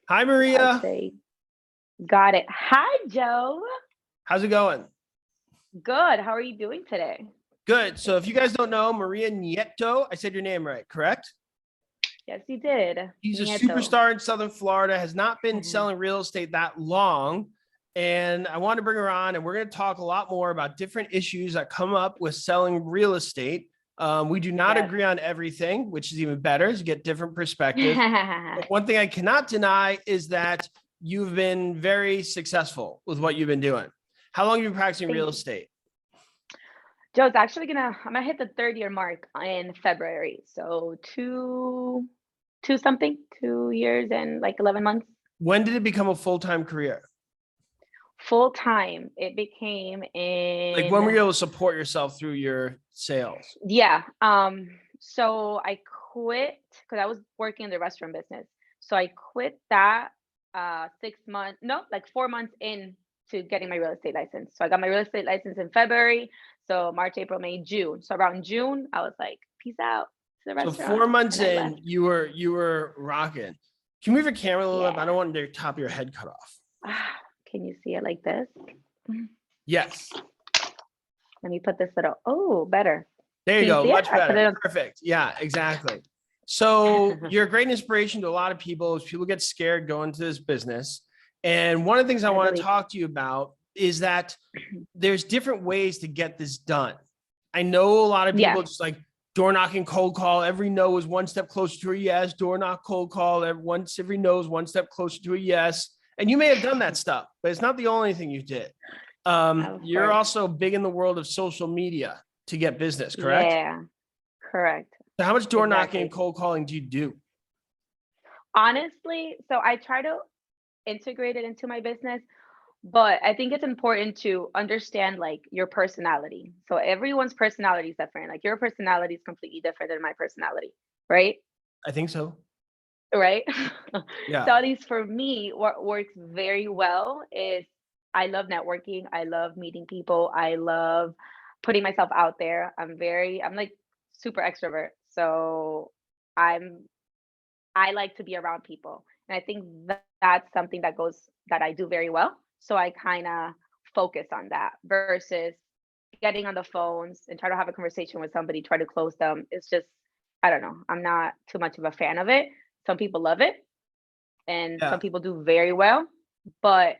Hi, I'd Maria. say got it. Hi, Joe. How's it going? Good. How are you doing today? Good. So, if you guys don't know, Maria Nieto, I said your name right, correct? Yes, you did. He's a Nieto. superstar in Southern Florida, has not been selling real estate that long. And I want to bring her on, and we're going to talk a lot more about different issues that come up with selling real estate. We do not Yes. agree on everything, which is even better to get different perspectives. But one thing I cannot deny is that you've been very successful with what you've been doing. How long have you been practicing real Thank you. estate? Joe's actually I'm gonna hit the third year mark in February. So two something, 2 years and like 11 months. When did it become a full-time career? Full time. It became Like when were in you able to support yourself through your sales? yeah. So I quit because I was working in the restaurant business. So I quit that 6 months, no, like 4 months in to getting my real estate license. So I got my real estate license in February. So March, April, May, June. So around June, I was like, peace out to the So restaurant. 4 months And I in, left. you were rocking. Can you move your camera a little bit? I Yeah. don't want the top of your head cut off. Can you see it like this? Yes. Let me put this little, oh, better. There you Can you go. see it? Much I put better. it Perfect. Yeah, exactly. So on. you're a great inspiration to a lot of people as people get scared going into this business. And one of the things I I want to believe. talk to you about is that there's different ways to get this done. I know a lot of Yeah. people just like door knocking, cold call. Every no is one step closer to a yes. Door knock, cold call. Every no is one step closer to a yes. And you may have done that stuff, but it's not the only thing you did. Of You're course. also big in the world of social media to get business, correct? Yeah. Correct. So how much door knocking and Exactly. cold calling do you do? Honestly, so I try to integrate it into my business, but I think it's important to understand like your personality. So everyone's personality is different. Like your personality is completely different than my personality, right? I think so. Right? So Yeah. at least for me, what works very well is I love networking. I love meeting people. I love putting myself out there. I'm like super extrovert. So I'm I like to be around people. And I think that's something that I do very well. So I kind of focus on that versus getting on the phones and try to have a conversation with somebody, try to close them. It's just, I don't know. I'm not too much of a fan of it. Some people love it and some Yeah. people do very well. But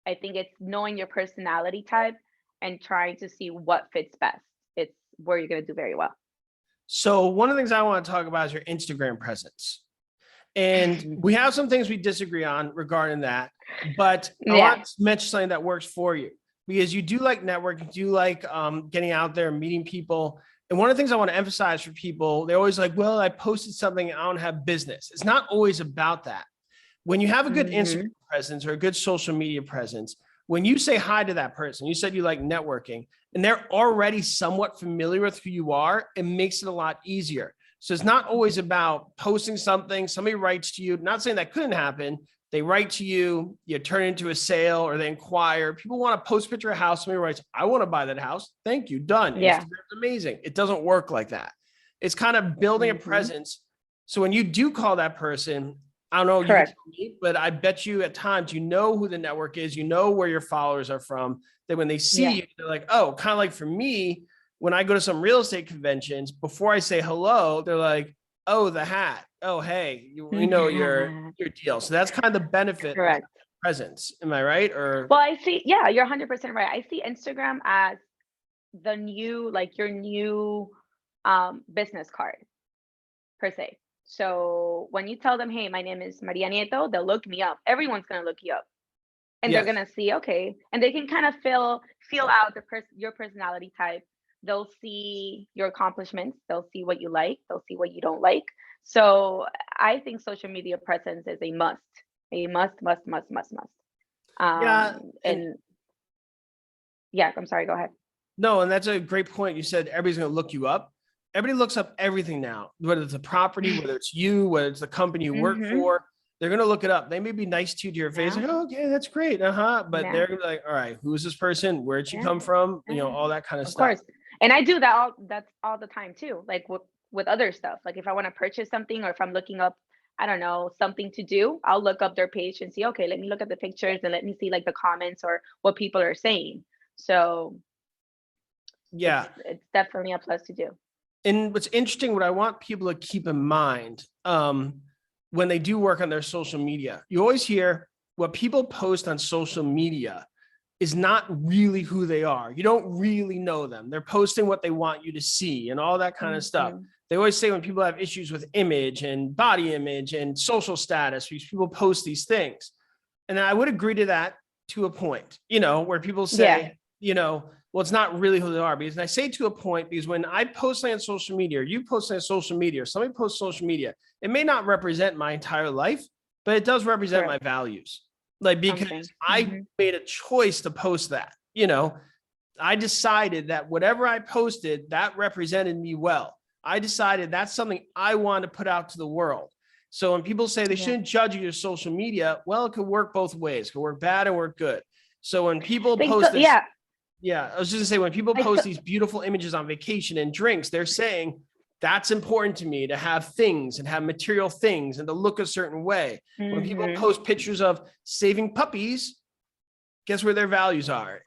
I think it's knowing your personality type and trying to see what fits best. It's where you're going to do very well. So one of the things I want to talk about is your Instagram presence. And we have some things we disagree on regarding that, but I Yeah. want to mention something that works for you because you do like networking, you do like getting out there and meeting people. And one of the things I want to emphasize for people, they're always like, well, I posted something, I don't have business. It's not always about that. When you have a good Instagram Hmm. presence or a good social media presence, when you say hi to that person, you said you like networking, and they're already somewhat familiar with who you are, it makes it a lot easier. So it's not always about posting something, somebody writes to you, not saying that couldn't happen. They write to you, you turn into a sale or they inquire. People want to post a picture of a house. Somebody writes, I want to buy that house. Thank you. Done. Yeah. Instagram's amazing. It doesn't work like that. It's kind of building a Hmm. presence. So when you do call that person, I don't know, you can Correct. tell me, but I bet you at times you know who the network is, you know where your followers are from, that when they see Yeah. you, they're like, oh, kind of like for me, when I go to some real estate conventions, before I say hello, they're like, oh, the hat. Oh, hey, we know your deal. So that's kind of the benefit of Correct. presence. Am I right? Or Well, I see, yeah, you're 100% right. I see Instagram as the new, like your new business card per se. So when you tell them, hey, my name is Maria Nieto, they'll look me up. Everyone's gonna look you up. And they're yes. gonna see, okay, and they can kind of feel out your personality type. They'll see your accomplishments, they'll see what you like, they'll see what you don't like. So I think social media presence is a must. Yeah. And And yeah, I'm sorry, go ahead. no, and that's a great point. You said everybody's going to look you up. Everybody looks up everything now, whether it's a property, whether it's you, whether it's the company you work Mm-hmm. for. They're going to look it up. They may be nice to you to your face, Yeah, like, oh, okay, that's great. Uh-huh. But yeah, they're going to be like, all right, who is this person? Where'd she yeah, come from? yeah. All that kind of Of stuff. course. And I do that's all the time too. Like with other stuff. Like if I want to purchase something or if I'm looking up I don't know, something to do, I'll look up their page and see, okay, let me look at the pictures and let me see like the comments or what people are saying. So Yeah. it's definitely a plus to do. And what's interesting, what I want people to keep in mind, when they do work on their social media, you always hear what people post on social media is not really who they are. You don't really know them. They're posting what they want you to see and all that kind of stuff. Mhm. They always say when people have issues with image and body image and social status, these people post these things. And I would agree to that to a point, where people Yeah. say, well, it's not really who they are. Because I say to a point, because when I post something on social media, or you post something on social media, or somebody posts social media, it may not represent my entire life, but it does represent my Correct. values. Like, because Something. I Mhm. made a choice to post that, I decided that whatever I posted, that represented me well. I decided that's something I want to put out to the world. So when people say they Yeah. shouldn't judge your social media, well, it could work both ways. It could work bad and work good. So when people Like, post so, this, yeah, yeah, I was just gonna say, when people like, post so, these beautiful images on vacation and drinks, they're saying that's important to me to have things and have material things and to look a certain way. When people mhm. post pictures of saving puppies, guess where their values are,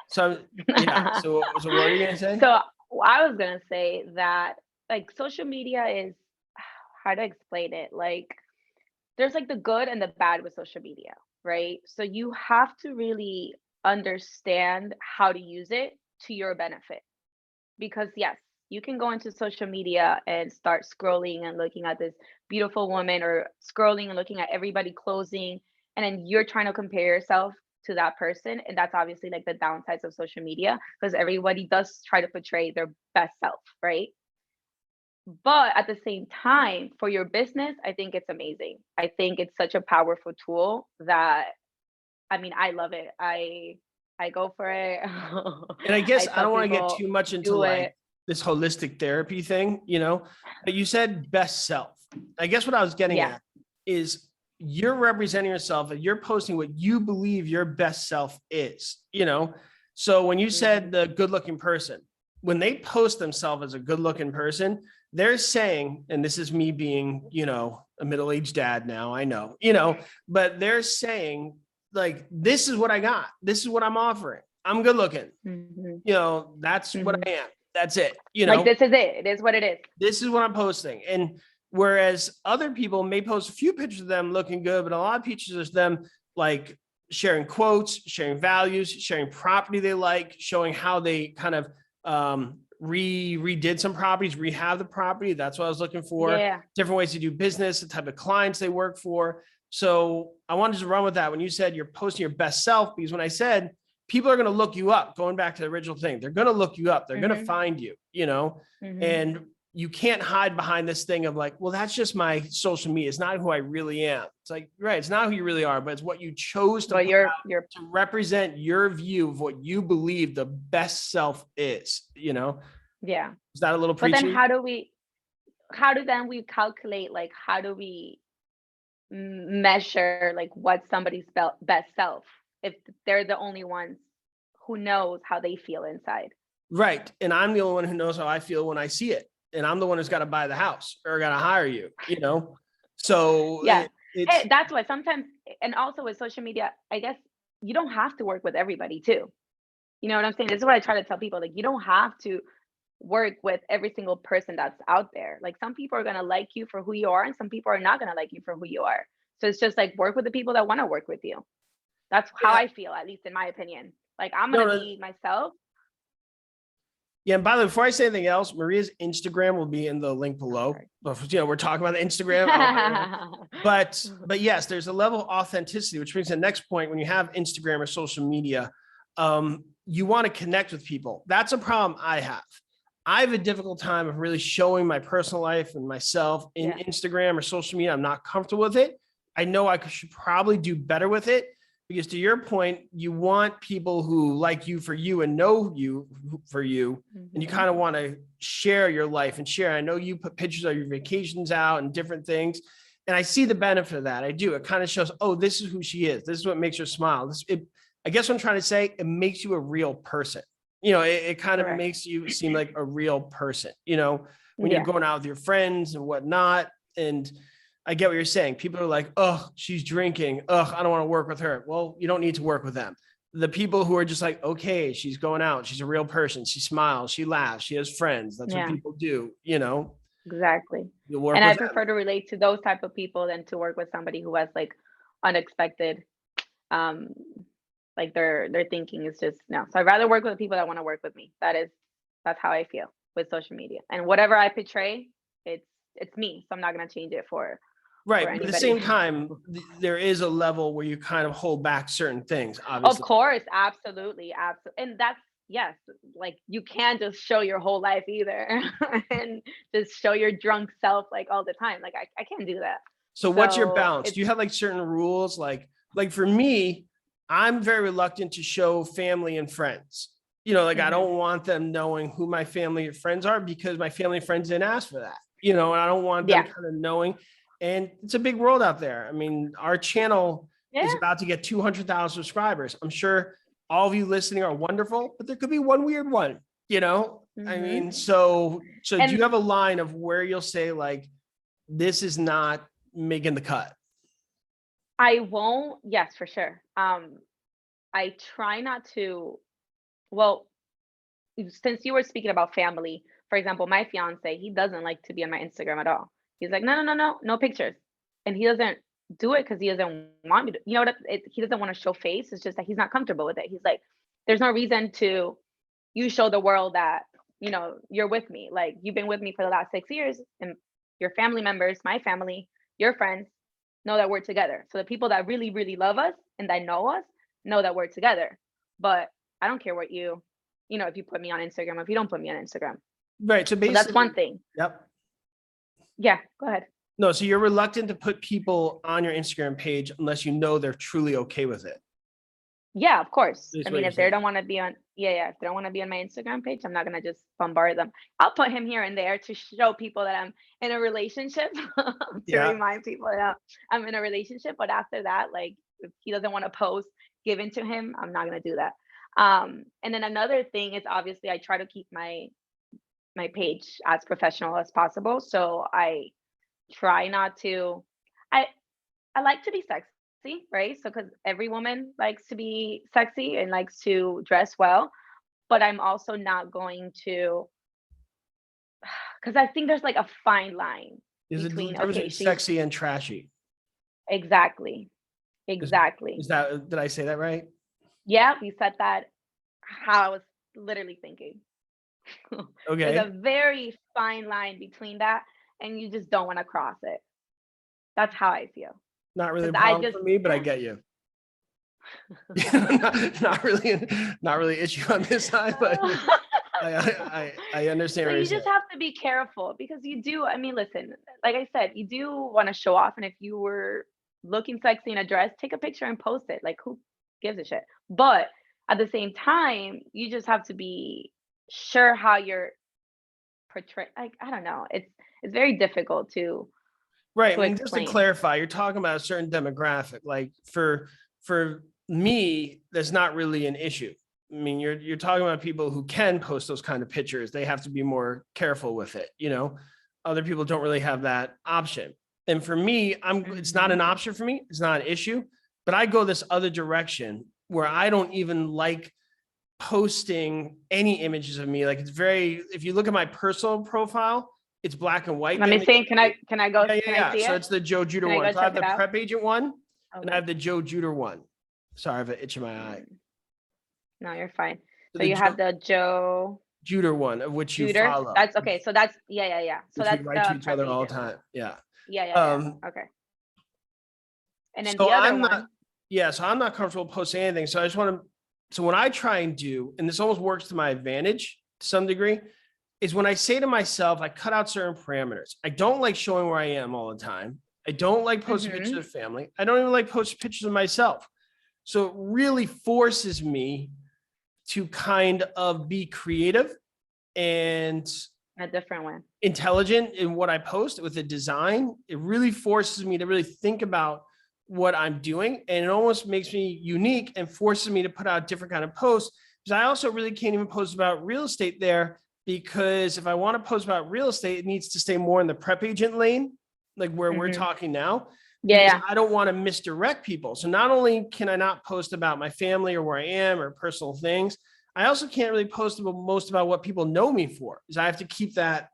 So yeah. So what are you gonna say? So I was gonna say that like social media is how to explain it. Like there's like the good and the bad with social media, right? So you have to really understand how to use it to your benefit. Because yes, you can go into social media and start scrolling and looking at this beautiful woman or scrolling and looking at everybody closing and then you're trying to compare yourself to that person and that's obviously like the downsides of social media because everybody does try to portray their best self, right? But at the same time, for your business, I think it's amazing. I think it's such a powerful tool that I mean, I love it. I go for it. And I guess I I tell don't want to get people too much into do like it. this holistic therapy thing, but you said best self. I guess what I was getting Yeah. at is you're representing yourself and you're posting what you believe your best self is. So when you said Mhm. the good looking person, when they post themselves as a good looking person, they're saying, and this is me being, a middle-aged dad now, I know, but they're saying, like, this is what I got. This is what I'm offering. I'm good looking. Mhm. That's what Mhm. I am. That's it. Like this is it. It is what it is. This is what I'm posting. And whereas other people may post a few pictures of them looking good, but a lot of pictures of them like sharing quotes, sharing values, sharing property they like, showing how they kind of redid some properties, rehab the property. That's what I was looking for. Yeah. Different ways to do business, the type of clients they work for. So I wanted to run with that when you said you're posting your best self, because when I said people are going to look you up, going back to the original thing, they're going to look you up. They're going to Mhm. find you, Mhm. and you can't hide behind this thing of like, well, that's just my social media. It's not who I really am. It's like, right. It's not who you really are, but it's what you chose to But put out you're to represent your view of what you believe the best self is. yeah. Is that a little But then preachy? how do then we calculate like how do we measure like what somebody's best self if they're the only ones who knows how they feel inside? Right. And I'm the only one who knows how I feel when I see it. And I'm the one who's got to buy the house or got to hire you. So Yeah. it's, Hey, that's why sometimes and also with social media, I guess you don't have to work with everybody too. You know what I'm saying? This is what I try to tell people. Like you don't have to work with every single person that's out there. Like some people are gonna like you for who you are, and some people are not gonna like you for who you are. So it's just like work with the people that want to work with you. That's how yeah, I feel, at least in my opinion. Like I'm no, gonna no, be myself. yeah. And by the way, before I say anything else, Maria's Instagram will be in the link Oh, below. sorry. But, we're talking about the Instagram. I don't want to, but yes, there's a level of authenticity, which brings the next point. When you have Instagram or social media, you want to connect with people. That's a problem I have. I have a difficult time of really showing my personal life and myself in Yeah. Instagram or social media. I'm not comfortable with it. I know I should probably do better with it, because to your point, you want people who like you for you and know you for you. And you Mhm. kind of want to share your life and share. I know you put pictures of your vacations out and different things. And I see the benefit of that. I do. It kind of shows, oh, this is who she is. This is what makes her smile. I guess what I'm trying to say, it makes you a real person. It kind of Correct. makes you seem like a real person, when you're Yeah. going out with your friends and whatnot. And I get what you're saying. People are like, oh, she's drinking. Oh, I don't want to work with her. Well, you don't need to work with them. The people who are just like, okay, she's going out. She's a real person. She smiles. She laughs. She has friends. That's what Yeah, people do. You know, exactly. you work And I with them. prefer to relate to those type of people than to work with somebody who has like unexpected, um, like their thinking is just no. So I'd rather work with people that want to work with me. That's how I feel with social media. And whatever I portray, it's me. So I'm not gonna change it for Right. But at the anybody. same time, there is a level where you kind of hold back certain things, Of obviously. course, absolutely, absolutely. And that's yes, like you can't just show your whole life either and just show your drunk self like all the time. Like I can't do that. So what's your So balance? it's Do you have like certain rules? Like for me, I'm very reluctant to show family and friends. You know, like I mhm, don't want them knowing who my family and friends are because my family and friends didn't ask for that. You know, and I don't want them yeah. kind of knowing. And it's a big world out there. I mean, our channel is Yeah. about to get 200,000 subscribers. I'm sure all of you listening are wonderful, but there could be one weird one, you know? I Mhm. mean, so do And you have a line of where you'll say like, this is not making the cut? I won't, yes, for sure. I try not to, well, since you were speaking about family, for example, my fiance, he doesn't like to be on my Instagram at all. He's like, no, no, no, no, no pictures. And he doesn't do it because he doesn't want me to, you know what? He doesn't want to show face. It's just that he's not comfortable with it. He's like, there's no reason to you show the world that, you're with me. Like you've been with me for the last 6 years and your family members, my family, your friends know that we're together. So the people that really, really love us and that know that we're together. But I don't care what if you put me on Instagram, if you don't put me on Instagram. Right. So So that's one basically, thing. yep. Yeah, go ahead. No, so you're reluctant to put people on your Instagram page unless you know they're truly okay with it. Yeah, of course. Is I what mean, you're if they saying. don't want to be on, yeah, if they don't want to be on my Instagram page, I'm not gonna just bombard them. I'll put him here and there to show people that I'm in a relationship, to Yeah. remind people that I'm in a relationship. But after that, like if he doesn't want to post given to him, I'm not gonna do that. And then another thing is obviously I try to keep my page as professional as possible. So I try not to. I I like to be sexy, right? So because every woman likes to be sexy and likes to dress well, but I'm also not going to, because I think there's like a fine line Is it the between difference okay, between she's sexy and trashy? exactly, Is, exactly. is that, did I say that right? Yeah, you said that how I was literally thinking. There's a Okay. very fine line between that, and you just don't want to cross it. That's how I feel. Not really a Because I problem just, for me, but I get you. not really issue on this side, but I understand so what you're you saying. just have to be careful because I mean, listen, like I said, you do want to show off. And if you were looking sexy in a dress, take a picture and post it. Like, who gives a shit? But at the same time, you just have to be sure how you're portraying. Like, I don't know. It's very difficult Right. I to mean, just to explain. clarify, you're talking about a certain demographic. Like for me, that's not really an issue. I mean, you're talking about people who can post those kind of pictures. They have to be more careful with it, you know. Other people don't really have that option. And for me, it's not Hmm. an option for me. It's not an issue, but I go this other direction where I don't even like posting any images of me. Like it's very, if you look at my personal profile, it's black and white. Let me Then see. Can I go? yeah, yeah, Can I yeah. see So it? it's the Joe Juder Can I one. go So I check have it the out? Prep Agent one, and I Okay. have the Joe Juder one. Sorry, I have an itch in my eye. Mm, no, you're fine. So So the you Joe have the Joe Juder one, of which you Juder. follow, That's okay. So that's yeah, yeah, yeah. So which we that's write to the each prep other all the agent one. time. Yeah. Yeah, yeah, Um. yeah. Okay. And then So the other I'm not. one. Yeah. So I'm not comfortable posting anything. So I just want to. So what I try and do, and this almost works to my advantage to some degree, is when I say to myself, I cut out certain parameters. I don't like showing where I am all the time. I don't like posting pictures Mhm. of family. I don't even like posting pictures of myself. So it really forces me to kind of be creative and A different one. intelligent in what I post with the design. It really forces me to really think about what I'm doing. And it almost makes me unique and forces me to put out different kind of posts. Because I also really can't even post about real estate there, because if I want to post about real estate, it needs to stay more in the prep agent lane. like where we're Mhm. talking now, Yeah, because yeah. I don't want to misdirect people. So not only can I not post about my family or where I am or personal things, I also can't really post about most about what people know me for, because I have to keep that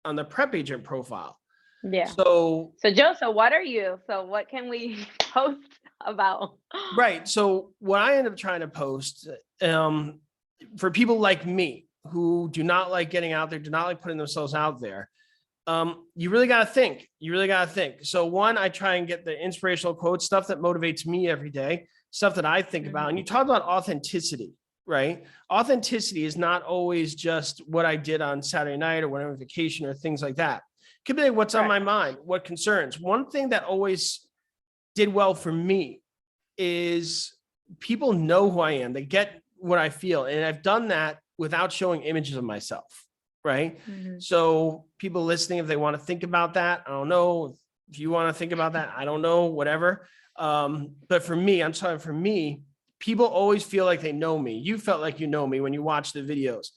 on the prep agent profile. Yeah. So, So Joe, so what are you? So what can we post about? right. So what I end up trying to post, for people like me who do not like getting out there, do not like putting themselves out there, you really got to think. You really got to think. So one, I try and get the inspirational quotes, stuff that motivates me every day, stuff that I think about. And you talk about authenticity, right? Authenticity is not always just what I did on Saturday night or when I'm on vacation or things like that. It could be like what's on my mind, what concerns. One thing that always did well for me is people know who I am. They get what I feel. And I've done that without showing images of myself. Right. Mhm. So people listening, if they want to think about that, I don't know. If you want to think about that, I don't know, whatever. But for me, I'm sorry, for me, people always feel like they know me. You felt like you know me when you watch the videos,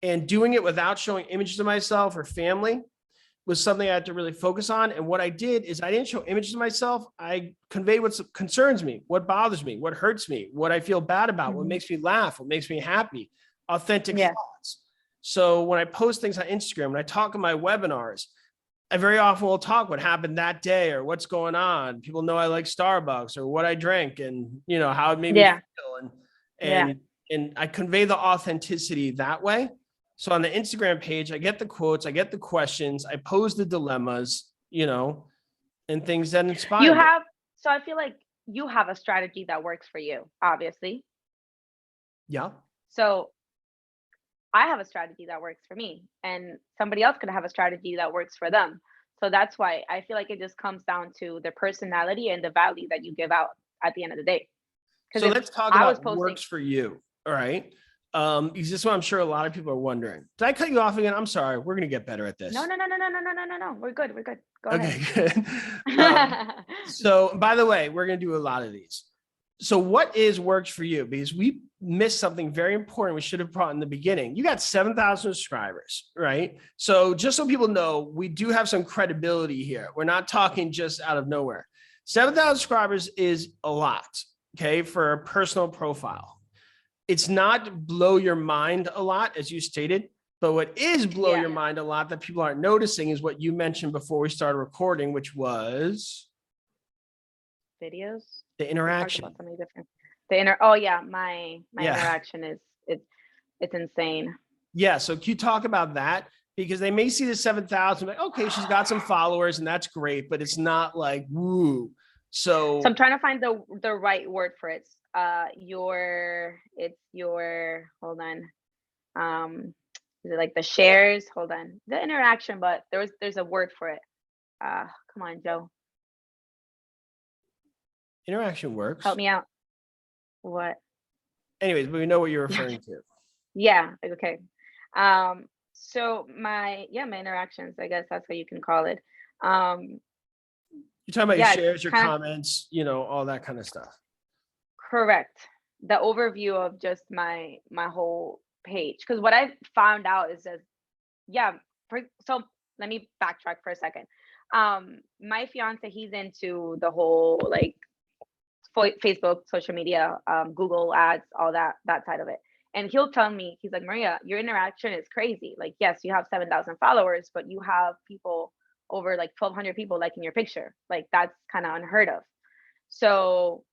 and doing it without showing images of myself or family was something I had to really focus on. And what I did is I didn't show images of myself. I conveyed what concerns me, what bothers me, what hurts me, what I feel bad about, what Mhm. makes me laugh, what makes me happy, authentic Yeah. thoughts. So when I post things on Instagram, when I talk in my webinars, I very often will talk what happened that day or what's going on. People know I like Starbucks or what I drank and, you know, how it made me Yeah. feel. Yeah. And I convey the authenticity that way. So on the Instagram page, I get the quotes, I get the questions, I pose the dilemmas, you know, and things that You inspire me. have so I feel like you have a strategy that works for you, obviously. Yeah. So I have a strategy that works for me, and somebody else could have a strategy that works for them. So that's why I feel like it just comes down to the personality and the value that you give out at the end of the day. So Because if let's talk I was about posting, works for you. All right. Because this is what I'm sure a lot of people are wondering. Did I cut you off again? I'm sorry. We're going to get better at no, this. no, no, no, no, no, no, no, no, no. We're good. We're good. Go ahead. Okay, good. So by the way, we're going to do a lot of these. So what is works for you? Because we missed something very important we should have brought in the beginning. You got 7,000 subscribers, right? So just so people know, we do have some credibility here. We're not talking just out of nowhere. 7,000 subscribers is a lot, okay, for a personal profile. It's not blow your mind a lot, as you stated, but what is blow Yeah. your mind a lot that people aren't noticing is what you mentioned before we started recording, which was Videos. the We talked interaction. about something different. Oh yeah, my Yeah. interaction is it's insane. Yeah. So can you talk about that? Because they may see the 7,000, like, okay, she's got some followers and that's great, but it's not like, woo. So I'm So trying to find the right word for it. It's your hold on. Is it like the shares? Hold on. The interaction, but there's a word for it. Come on, Joe. interaction Help works. me out. What? Anyways, but we know what you're referring to. Yeah, okay. So my interactions, I guess that's what you can call it. Um, You're talking about your yeah, it's shares, your kind of comments, you know, all that kind of stuff. correct. The overview of just my whole page. Because what I found out is that yeah, so let me backtrack for a second. My fiance, he's into the whole like Facebook, social media, Google ads, all that side of it. And he'll tell me, he's like, Maria, your interaction is crazy. Like, yes, you have 7,000 followers, but you have people over like 1,200 people liking your picture. Like, that's kind of unheard of. So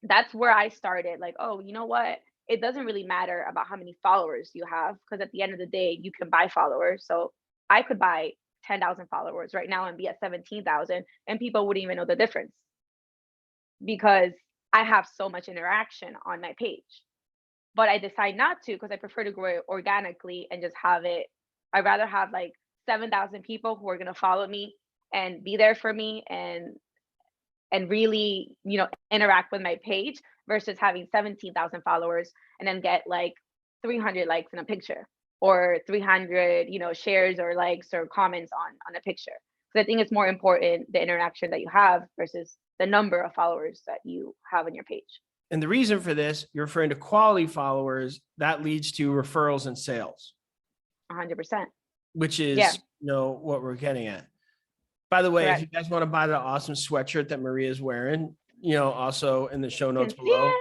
that's where I started. Like, oh, you know what? It doesn't really matter about how many followers you have because at the end of the day, you can buy followers. So I could buy 10,000 followers right now and be at 17,000, and people wouldn't even know the difference because I have so much interaction on my page. But I decide not to because I prefer to grow it organically and just have it. I'd rather have like 7,000 people who are going to follow me and be there for me and really, interact with my page versus having 17,000 followers and then get like 300 likes in a picture or 300, shares or likes or comments on a picture. So I think it's more important the interaction that you have versus the number of followers that you have on your page. And the reason for this, you're referring to quality followers, that leads to referrals and sales, 100%. which Yeah. is, what we're getting at. By the way, if you Correct. guys want to buy the awesome sweatshirt that Maria is wearing, also in the show You can notes see below,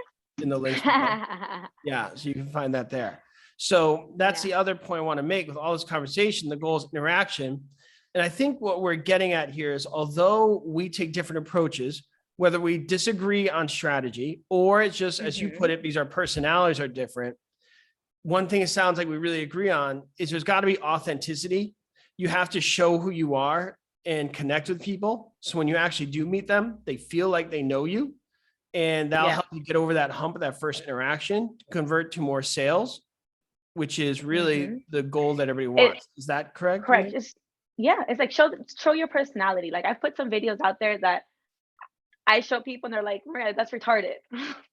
in the links below. it. Yeah, so you can find that there. So that's Yeah. the other point I want to make with all this conversation. The goal is interaction. And I think what we're getting at here is, although we take different approaches, whether we disagree on strategy or it's just, as you put it, because our personalities are different, one thing it sounds like we really agree on is there's got to be authenticity. You have to show who you are and connect with people. So when you actually do meet them, they feel like they know you, and that'll Yeah. help you get over that hump of that first interaction, convert to more sales, which is really the goal that everybody It, wants. Is that correct? correct. It's, yeah, it's like show your personality. Like I've put some videos out there that I show people and they're like, Maria, that's retarded,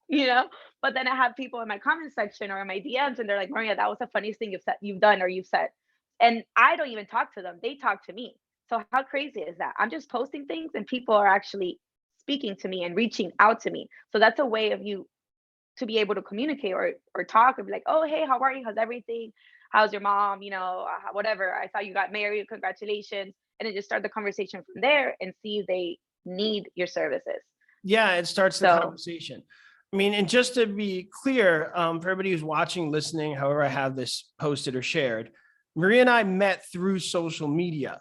you know? But then I have people in my comment section or in my DMs and they're like, Maria, that was the funniest thing you've done or you've said. And I don't even talk to them. They talk to me. So how crazy is that? I'm just posting things and people are actually speaking to me and reaching out to me. So that's a way of you to be able to communicate or talk and be like, oh, hey, how are you? How's everything? How's your mom? Whatever. I saw you got married. Congratulations. And then just start the conversation from there and see if they need your services. Yeah, it starts the So conversation. I mean, and just to be clear, for everybody who's watching, listening, however I have this posted or shared, Maria and I met through social media,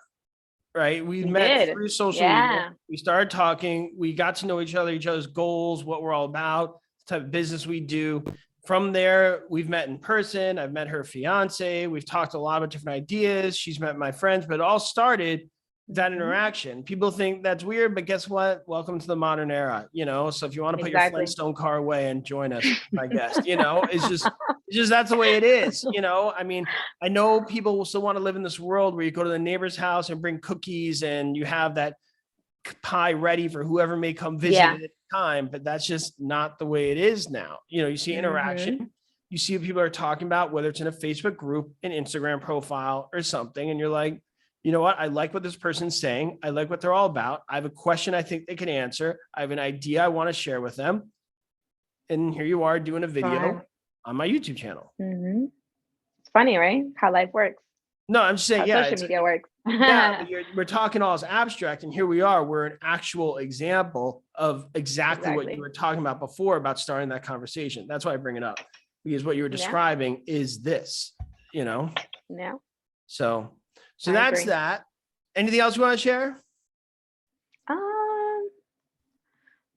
right? We we met did. through social media. Yeah. We started talking. We got to know each other, each other's goals, what we're all about, the type of business we do. From there, we've met in person. I've met her fiance. We've talked a lot about different ideas. She's met my friends, but it all started that interaction. People think that's weird, but guess what? Welcome to the modern era, So if you want to put your Exactly. Flintstone car away and join us, my guest, it's just that's the way it is, I mean, I know people will still want to live in this world where you go to the neighbor's house and bring cookies and you have that pie ready for whoever may come visit Yeah. at the time, but that's just not the way it is now. You see interaction, you see what people are talking about, whether it's in a Facebook group, an Instagram profile or something, and you're like, you know what? I like what this person's saying. I like what they're all about. I have a question I think they can answer. I have an idea I want to share with them. And here you are doing a video on my YouTube channel. It's funny, right? How life works. No, I'm just saying, How social media works. Yeah, we're talking all as abstract, and here we are. We're an actual example of exactly what you were talking about before about starting that conversation. That's why I bring it up, because what you were describing is this, Yeah. So that's that. Anything else you want to share?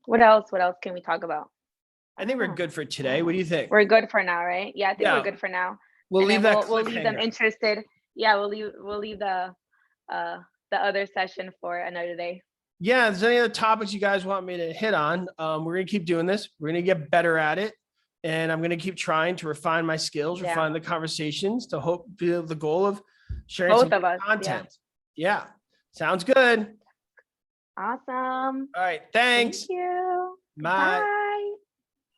What else? What else can we talk about? I think we're good for today. What do you think? We're good for now, right? Yeah, I think we're good for now. We'll leave that. We'll leave them interested. Yeah, we'll leave the other session for another day. Yeah, if there's any other topics you guys want me to hit on, we're gonna keep doing this. We're gonna get better at it, and I'm gonna keep trying to refine my skills, refine the conversations to hope build the goal of sharing Both some of us. content. Yeah, sounds good. Awesome. All right, thanks. Thank you. Bye. Bye.